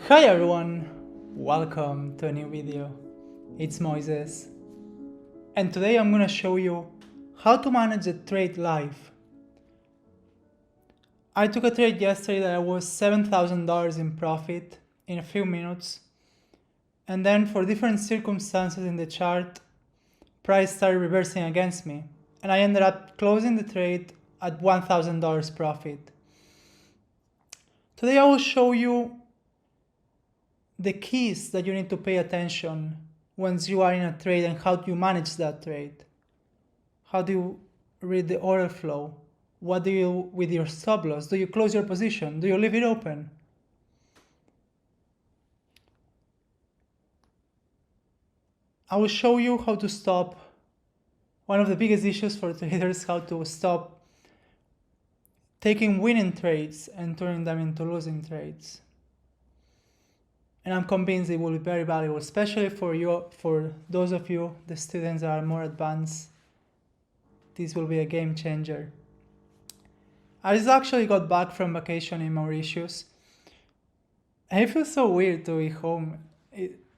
Hi everyone, welcome to a new video. It's Moises, and today I'm gonna show you how to manage a trade live. I took a trade yesterday that was $7,000 in profit in a few minutes, and then for different circumstances in the chart, price started reversing against me, and I ended up closing the trade at $1,000 profit. Today I will show you the keys that you need to pay attention once you are in a trade and how do you manage that trade. How do you read the order flow? What do you do with your stop loss? Do you close your position? Do you leave it open? I will show you how to stop. One of the biggest issues for traders, how to stop taking winning trades and turning them into losing trades. And I'm convinced it will be very valuable, especially for those of you, the students that are more advanced. This will be a game changer. I just actually got back from vacation in Mauritius. And it feels so weird to be home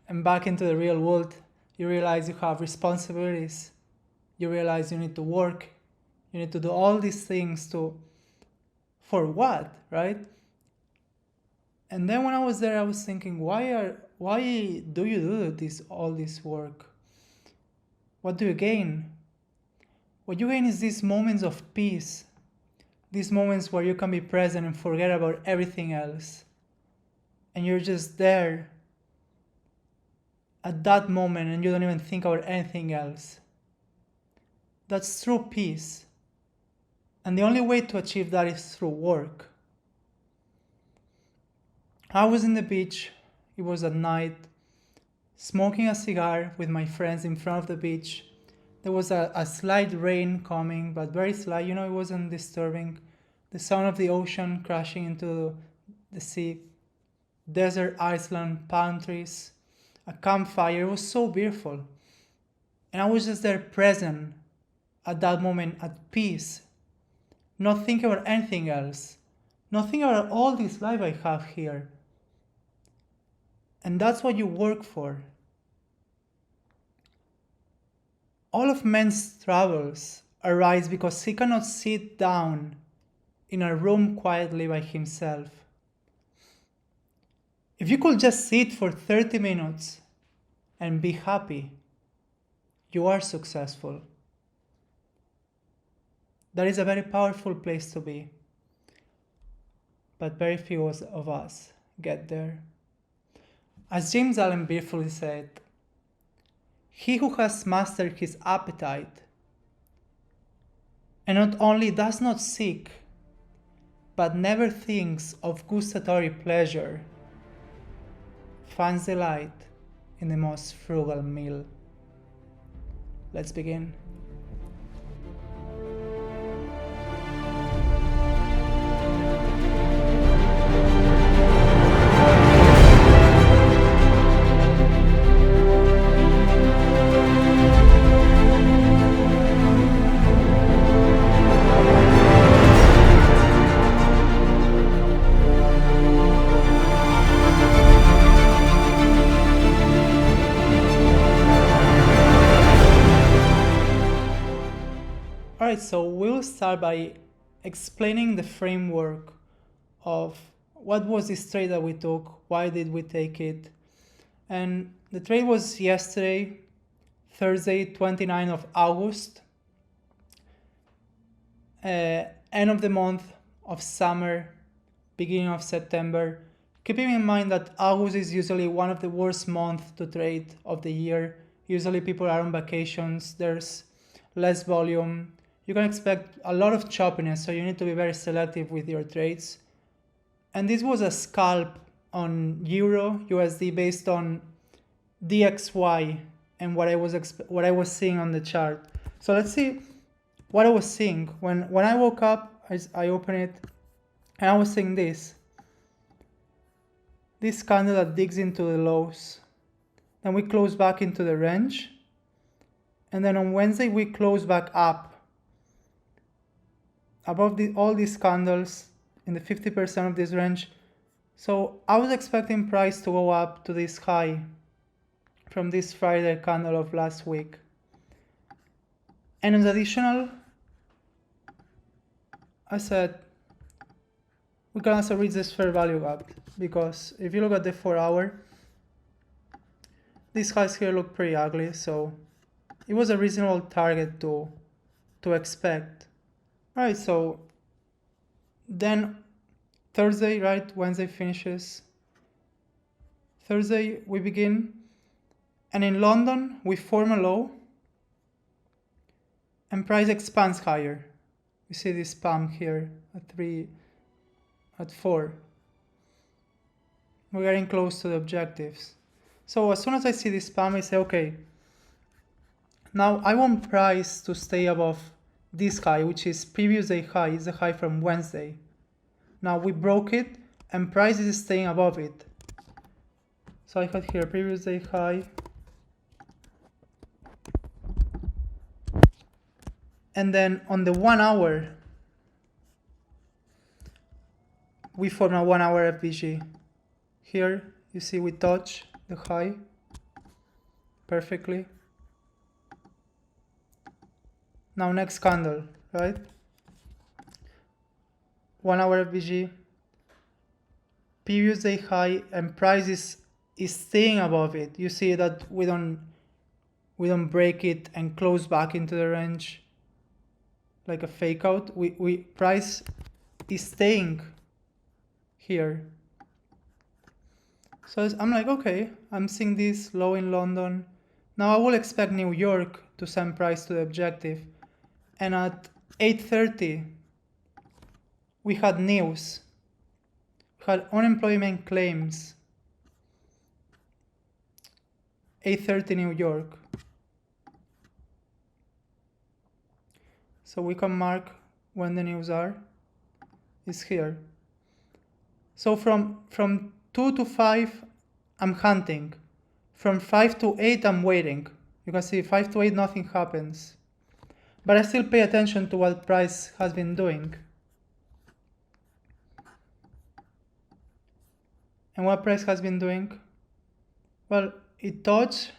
and back into the real world. You realize you have responsibilities. You realize you need to work. You need to do all these things for what, right? And then when I was there, I was thinking, why do you do all this work? What do you gain? What you gain is these moments of peace, these moments where you can be present and forget about everything else. And you're just there at that moment and you don't even think about anything else. That's true peace. And the only way to achieve that is through work. I was in the beach, it was at night, smoking a cigar with my friends in front of the beach. There was a slight rain coming, but very slight, it wasn't disturbing. The sound of the ocean crashing into the sea, desert island, palm trees, a campfire. It was so beautiful. And I was just there present at that moment, at peace, not thinking about anything else, not thinking about all this life I have here. And that's what you work for. All of man's troubles arise because he cannot sit down in a room quietly by himself. If you could just sit for 30 minutes and be happy, you are successful. That is a very powerful place to be. But very few of us get there. As James Allen beautifully said, he who has mastered his appetite and not only does not seek, but never thinks of gustatory pleasure, finds delight in the most frugal meal. Let's begin. Alright, so we'll start by explaining the framework of what was this trade that we took, why did we take it. And the trade was yesterday, Thursday, 29th of August, end of the month of summer, beginning of September. Keeping in mind that August is usually one of the worst months to trade of the year. Usually people are on vacations, there's less volume. You can expect a lot of choppiness, so you need to be very selective with your trades. And this was a scalp on Euro USD based on DXY and what I was seeing on the chart. So let's see what I was seeing. When I woke up, I opened it and I was seeing this candle that digs into the lows. Then we close back into the range. And then on Wednesday, we close back up above all these candles in the 50% of this range. So I was expecting price to go up to this high from this Friday candle of last week. And as additional, I said, we can also reach this fair value gap, because if you look at the 4 hour, these highs here look pretty ugly, so it was a reasonable target to expect. Alright, so then Thursday, right, Wednesday finishes. Thursday we begin, and in London we form a low, and price expands higher. You see this pump here at 3, at 4. We're getting close to the objectives. So as soon as I see this pump, I say, okay, now I want price to stay above this high, which is previous day high, is the high from Wednesday. Now we broke it, and price is staying above it. So I had here previous day high, and then on the 1 hour, we form a 1 hour FVG. Here you see we touch the high perfectly. Now next candle, right? 1 hour FVG, previous day high, and price is staying above it. You see that we don't break it and close back into the range like a fake out. We price is staying here. So I'm like, okay, I'm seeing this low in London. Now I will expect New York to send price to the objective. And at 8:30, we had news. We had unemployment claims. 8:30 New York. So we can mark when the news are. It's here. So from 2 to 5, I'm hunting. From 5 to 8, I'm waiting. You can see 5 to 8, nothing happens. But I still pay attention to what price has been doing. And what price has been doing? Well, it touched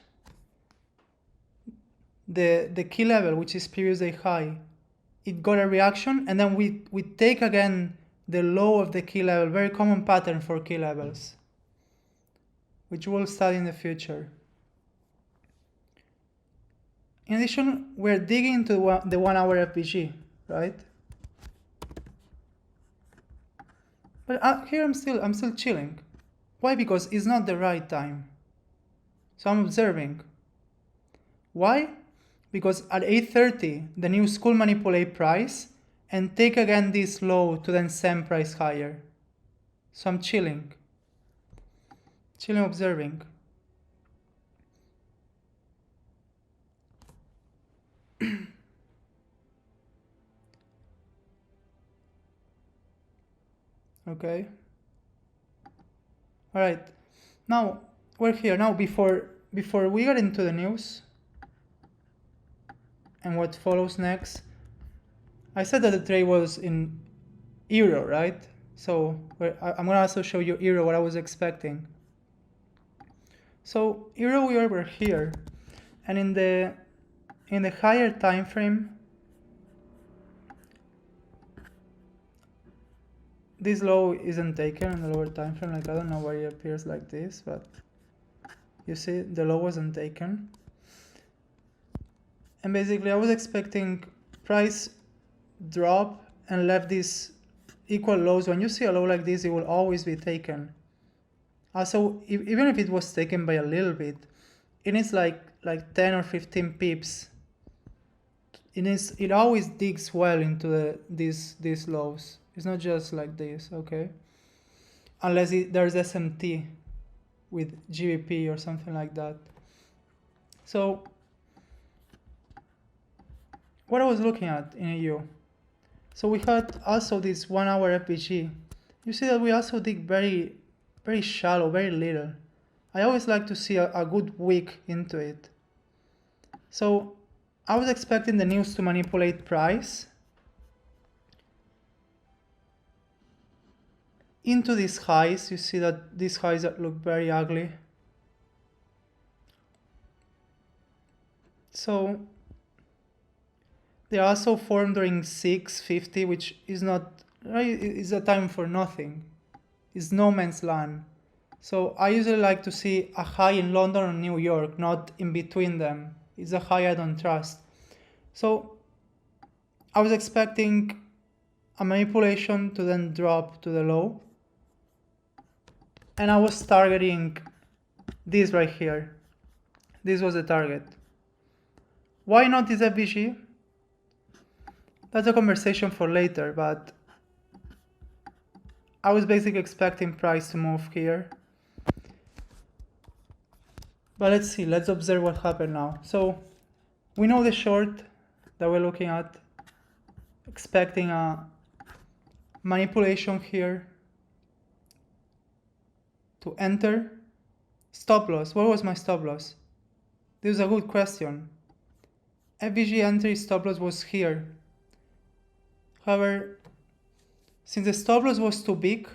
the key level, which is previous day high. It got a reaction, and then we take again the low of the key level, very common pattern for key levels, which we'll study in the future. In addition, we're digging into the 1 hour FVG, right? But here I'm still chilling. Why? Because it's not the right time. So I'm observing. Why? Because at 8:30, the news could manipulate price and take again this low to then send price higher. So I'm chilling, observing. Okay. All right. Now we're here. Now before we get into the news and what follows next, I said that the trade was in euro, right? So I'm gonna also show you euro, what I was expecting. So euro, we were here, and in the higher time frame, this low isn't taken in the lower time frame. Like, I don't know why it appears like this, but you see the low wasn't taken. And basically I was expecting price drop and left these equal lows. When you see a low like this, it will always be taken. Also, even if it was taken by a little bit, it needs like 10 or 15 pips. It always digs well into these lows. It's not just like this, okay? Unless there's SMT with GBP or something like that. So what I was looking at in EU. So we had also this 1 hour FVG. You see that we also dig very, very shallow, very little. I always like to see a good wick into it. So I was expecting the news to manipulate price. into these highs. You see that these highs look very ugly. So they are also formed during 650, which is not, right, is a time for nothing. It's no man's land. So I usually like to see a high in London or New York, not in between them. It's a high I don't trust. So I was expecting a manipulation to then drop to the low. And I was targeting this right here. This was the target. Why not this FVG? That's a conversation for later, but I was basically expecting price to move here. But let's see, let's observe what happened now. So we know the short that we're looking at, expecting a manipulation here to enter. Stop loss, what was my stop loss? This is a good question. FVG entry stop loss was here. However, since the stop loss was too big,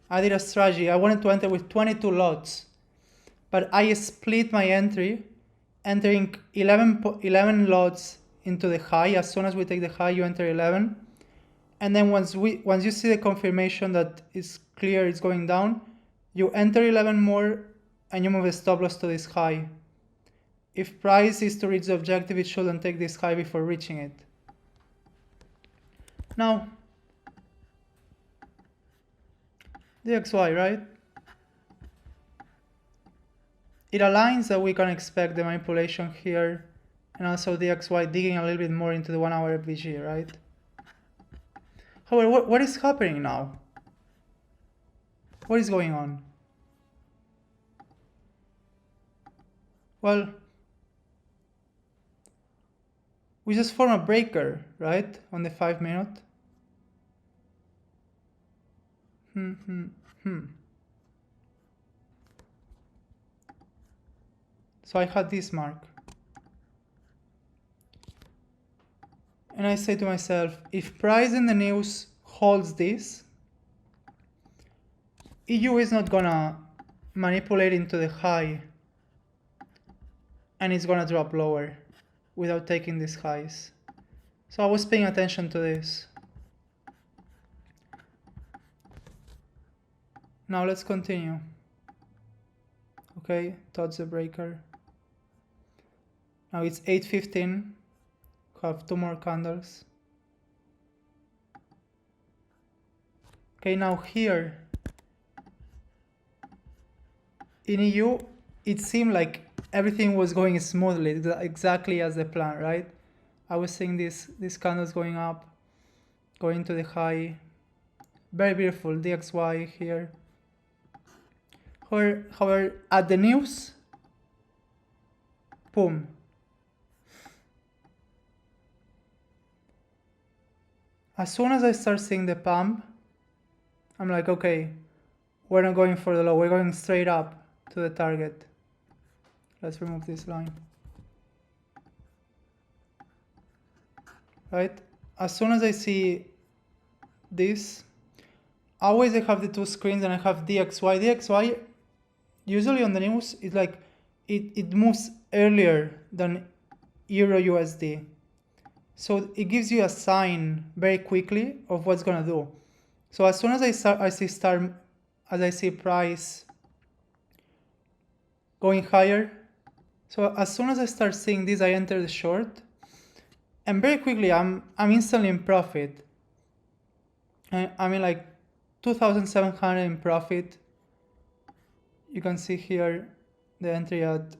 I did a strategy. I wanted to enter with 22 lots, but I split my entry, entering 11 lots into the high. As soon as we take the high, you enter 11. And then once you see the confirmation that it's clear it's going down, you enter 11 more and you move the stop loss to this high. If price is to reach the objective, it shouldn't take this high before reaching it. Now, DXY, right? It aligns that we can expect the manipulation here, and also DXY digging a little bit more into the 1 hour FVG, right? However, what is happening now? What is going on? Well, we just form a breaker, right? On the 5 minute. So I had this mark. And I say to myself, if price in the news holds this, EU is not gonna manipulate into the high and it's gonna drop lower without taking these highs. So I was paying attention to this. Now let's continue. Okay, touch the breaker. Now it's 8:15. Have 2 more candles. Okay, now here in EU, it seemed like everything was going smoothly, exactly as the plan, right? I was seeing these candles going up, going to the high. Very beautiful DXY here. However, at the news, boom. As soon as I start seeing the pump, I'm like, okay, we're not going for the low, we're going straight up to the target. Let's remove this line. Right? As soon as I see this, always I have the 2 screens and I have DXY. DXY, usually on the news, it's like, it moves earlier than Euro USD. So it gives you a sign very quickly of what's gonna do. So as soon as I see price going higher, so as soon as I start seeing this, I enter the short, and very quickly I'm instantly in profit. I mean, like 2,700 in profit. You can see here the entry at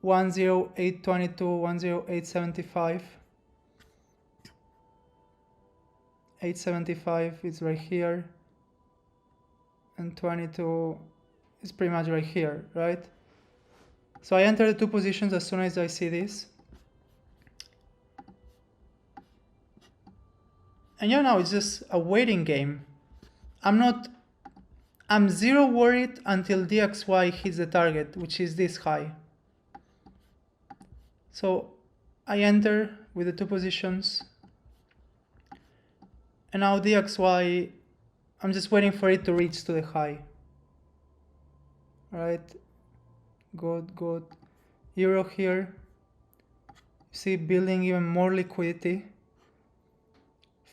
10822, 10875. 875 is right here, and 22 is pretty much right here, right? So I enter the 2 positions as soon as I see this. And you know, it's just a waiting game. I'm zero worried until DXY hits the target, which is this high. So I enter with the 2 positions. And now DXY, I'm just waiting for it to reach to the high. Alright, good. Euro here, see building even more liquidity.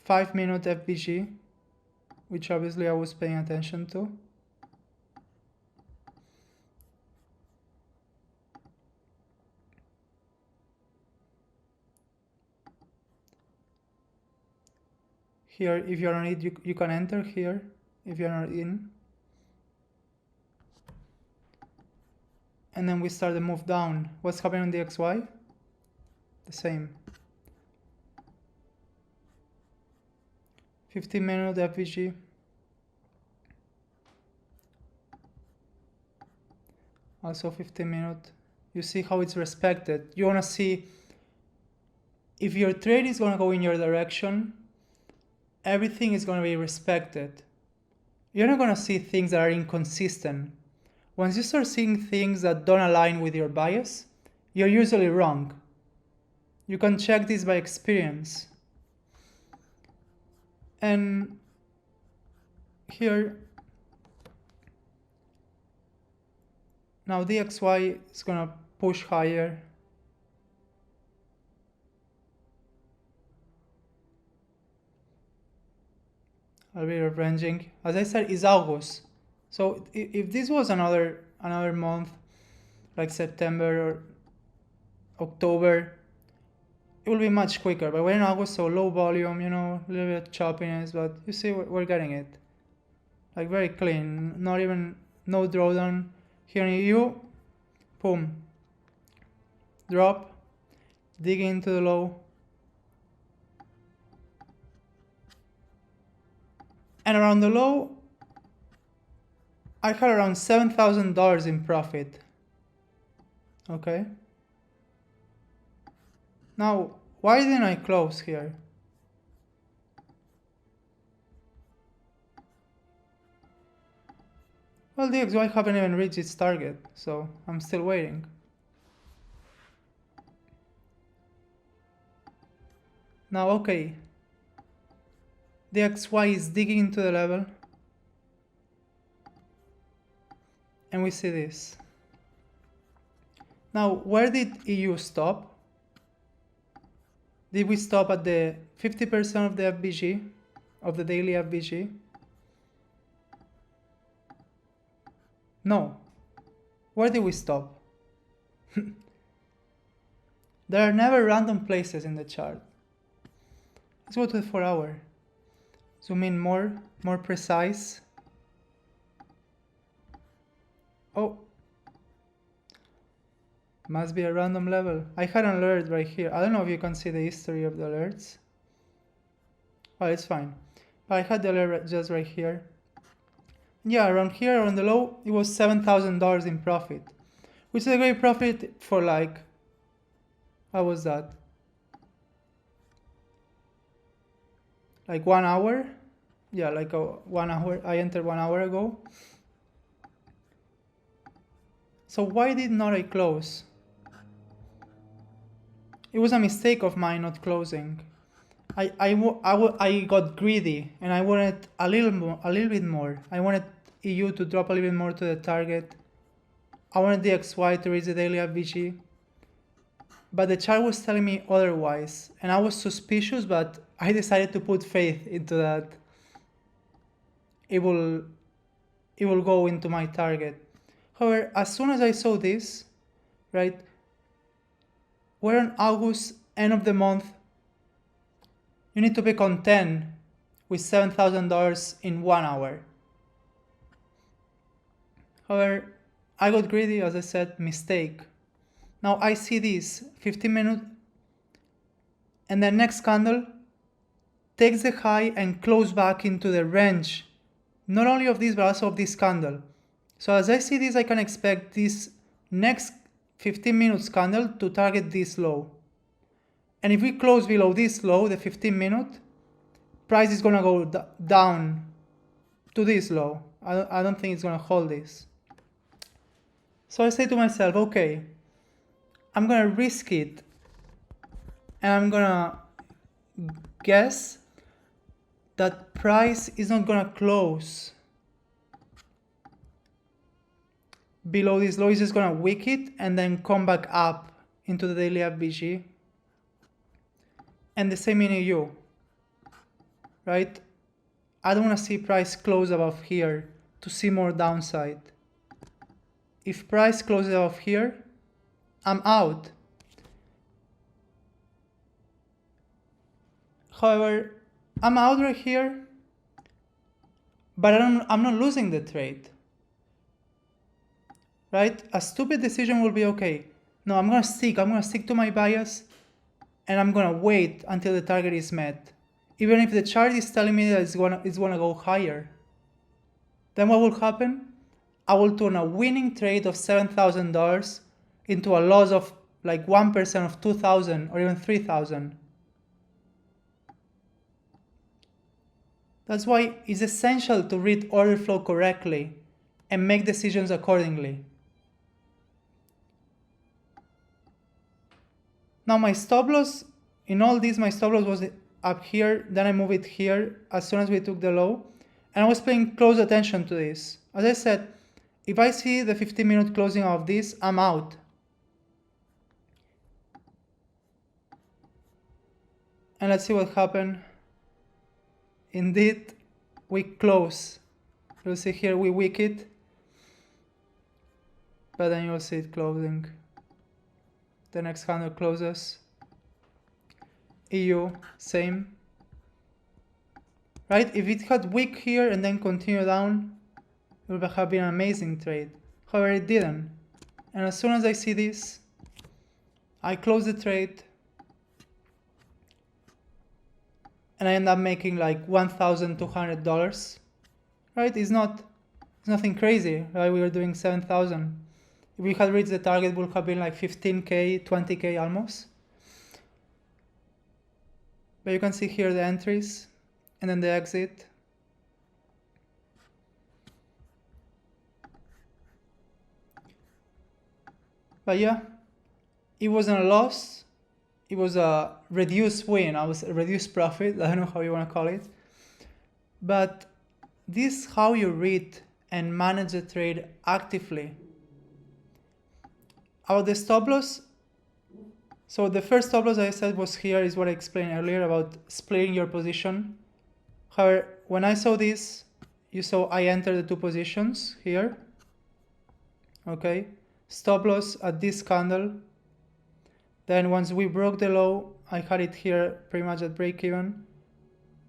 5-minute FBG, which obviously I was paying attention to. Here, if you're on it, you can enter here if you're not in. And then we start the move down. What's happening on the XY? The same. 15-minute FVG. Also 15-minute. You see how it's respected. You want to see if your trade is going to go in your direction, everything is going to be respected. You're not going to see things that are inconsistent. Once you start seeing things that don't align with your bias, you're usually wrong. You can check this by experience. And here, now DXY is going to push higher. I'll be ranging. As I said, it's August. So if this was another month, like September or October, it will be much quicker. But we're in August, so low volume, you know, a little bit of choppiness, but you see we're getting it. Like very clean, not even, no drawdown. Here in EU, boom, drop, dig into the low. And around the low, I had around $7,000 in profit. Okay. Now, why didn't I close here? Well, the XY haven't even reached its target, so I'm still waiting. Now, okay. The XY is digging into the level. And we see this. Now, where did EU stop? Did we stop at the 50% of the FBG, of the daily FBG? No. Where did we stop? There are never random places in the chart. Let's go to the 4-hour. Zoom in more precise. Oh, must be a random level. I had an alert right here. I don't know if you can see the history of the alerts. Oh, it's fine. But I had the alert just right here. Yeah, around here, on the low, it was $7,000 in profit, which is a great profit for like, how was that? Like 1 hour? Yeah, like 1 hour. I entered 1 hour ago. So why did not I close? It was a mistake of mine not closing. I got greedy and I wanted a little bit more. I wanted EU to drop a little bit more to the target. I wanted the XY to reach the daily FVG. But the chart was telling me otherwise. And I was suspicious, but I decided to put faith into that. It will go into my target. However, as soon as I saw this, right, we're in August, end of the month, you need to be content with $7,000 in 1 hour. However, I got greedy, as I said, mistake. Now I see this 15 minutes, and the next candle takes the high and close back into the range, not only of this, but also of this candle. So as I see this, I can expect this next 15 minutes candle to target this low. And if we close below this low, the 15 minute, price is gonna go down to this low. I don't think it's gonna hold this. So I say to myself, okay, I'm gonna risk it, and I'm gonna guess that price is not gonna close below this low. It's just gonna wick it and then come back up into the daily FBG. And the same in EU, right? I don't wanna see price close above here to see more downside. If price closes above here, I'm out. However, I'm out right here, but I'm not losing the trade. Right? A stupid decision will be, okay, no, I'm gonna stick to my bias, and I'm gonna wait until the target is met. Even if the chart is telling me that it's gonna go higher. Then what will happen? I will turn a winning trade of $7,000 into a loss of like 1% of 2,000 or even 3,000. That's why it's essential to read order flow correctly and make decisions accordingly. Now my stop loss, in all these, my stop loss was up here, then I move it here as soon as we took the low, and I was paying close attention to this. As I said, if I see the 15-minute closing of this, I'm out. And let's see what happened. Indeed, we close. You'll see here we wick it, but then you'll see it closing. The next candle closes. EU, same. Right? If it had wick here and then continue down, it would have been an amazing trade. However, it didn't. And as soon as I see this, I close the trade, and I end up making like $1,200. Right? It's nothing crazy. Right? We were doing 7,000. If we had reached the target, it would have been like 15K, 20K almost. But you can see here the entries and then the exit. But yeah, it wasn't a loss. It was a reduced win. I was a reduced profit. I don't know how you want to call it. But this is how you read and manage the trade actively. About the stop loss, so the first stop loss I said was here, is what I explained earlier about splitting your position. However, when I saw this, you saw I entered the two positions here. Okay, stop loss at this candle. Then once we broke the low, I had it here pretty much at break even.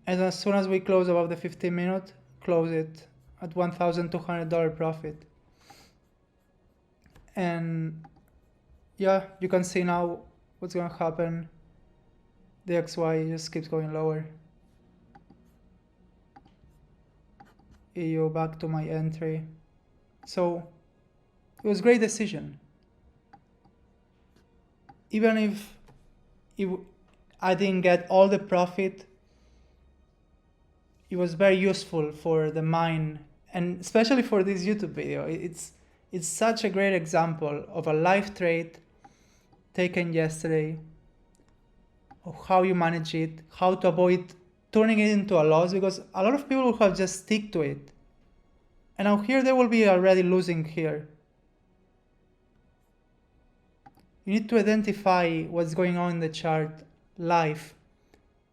And as soon as we close above the 15-minute, close it at $1,200 profit. And yeah, you can see now what's going to happen. The XY just keeps going lower. EU back to my entry. So it was a great decision. Even if I didn't get all the profit, it was very useful for the mind, and especially for this YouTube video. It's such a great example of a live trade taken yesterday, of how you manage it, how to avoid turning it into a loss, because a lot of people will have just stick to it. And now here they will be already losing here. You need to identify what's going on in the chart live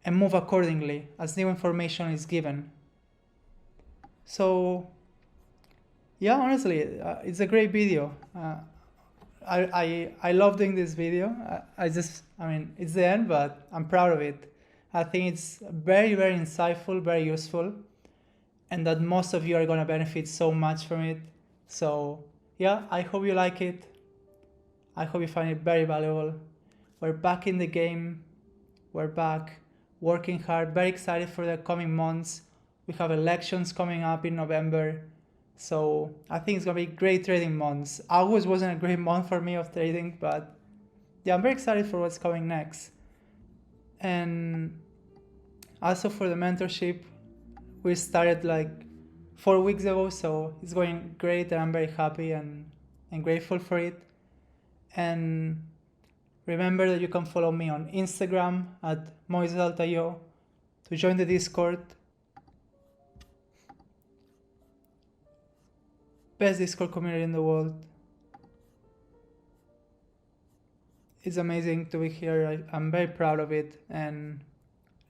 and move accordingly as new information is given. So yeah, honestly, it's a great video. I love doing this video. I mean, it's the end, but I'm proud of it. I think it's very, very insightful, very useful, and that most of you are gonna benefit so much from it. So yeah, I hope you like it. I hope you find it very valuable. We're back in the game. We're back working hard, very excited for the coming months. We have elections coming up in November. So I think it's gonna be great trading months. August wasn't a great month for me of trading, but yeah, I'm very excited for what's coming next. And also for the mentorship, we started like 4 weeks ago, so it's going great, and I'm very happy and grateful for it. And remember that you can follow me on Instagram at Moises Altayo, to join the Discord, best Discord community in the world. It's amazing to be here. I'm very proud of it, and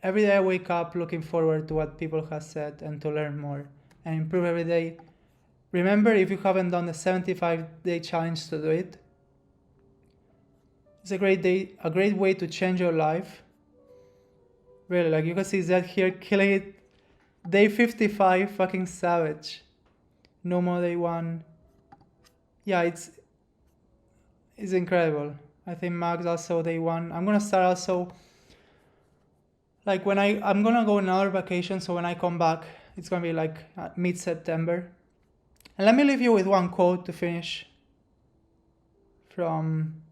every day I wake up looking forward to what people have said and to learn more and improve every day. Remember, if you haven't done the 75-day challenge, to do it. It's a great way to change your life. Really, like you can see Zed here killing it. Day 55, fucking savage. No more day 1. Yeah, it's incredible. I think Max also day 1. I'm gonna start also, like when I'm gonna go on another vacation, so when I come back, it's gonna be like mid-September. And let me leave you with one quote to finish from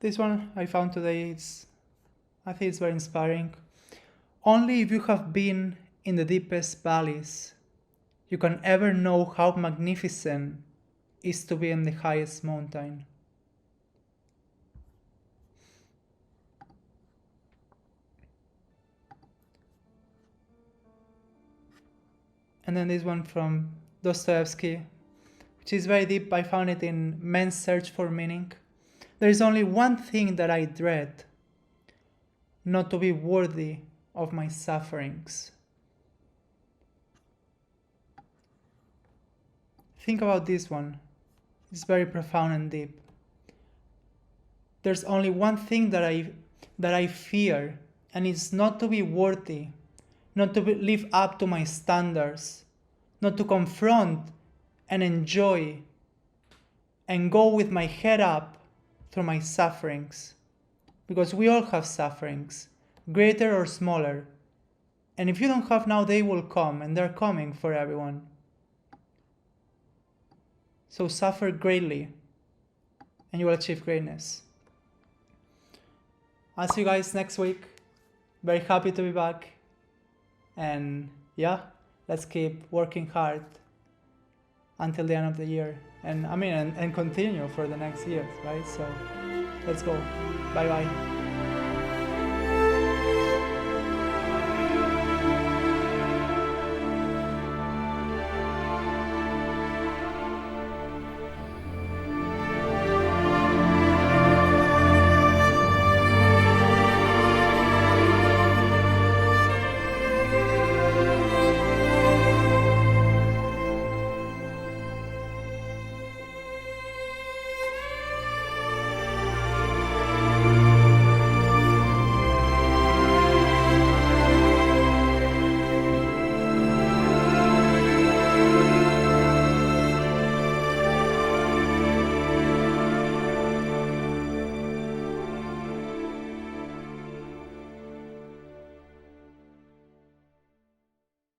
this one I found today. I think it's very inspiring. Only if you have been in the deepest valleys, you can ever know how magnificent it is to be in the highest mountain. And then this one from Dostoevsky, which is very deep. I found it in Men's Search for Meaning. There is only one thing that I dread, not to be worthy of my sufferings. Think about this one. It's very profound and deep. There's only one thing that I fear, and it's not to be worthy, not to live up to my standards, not to confront and enjoy and go with my head up through my sufferings. Because we all have sufferings, greater or smaller. And if you don't have now, they will come, and they're coming for everyone. So suffer greatly, and you will achieve greatness. I'll see you guys next week. Very happy to be back. And yeah, let's keep working hard until the end of the year. And continue for the next years, right? So let's go. Bye bye.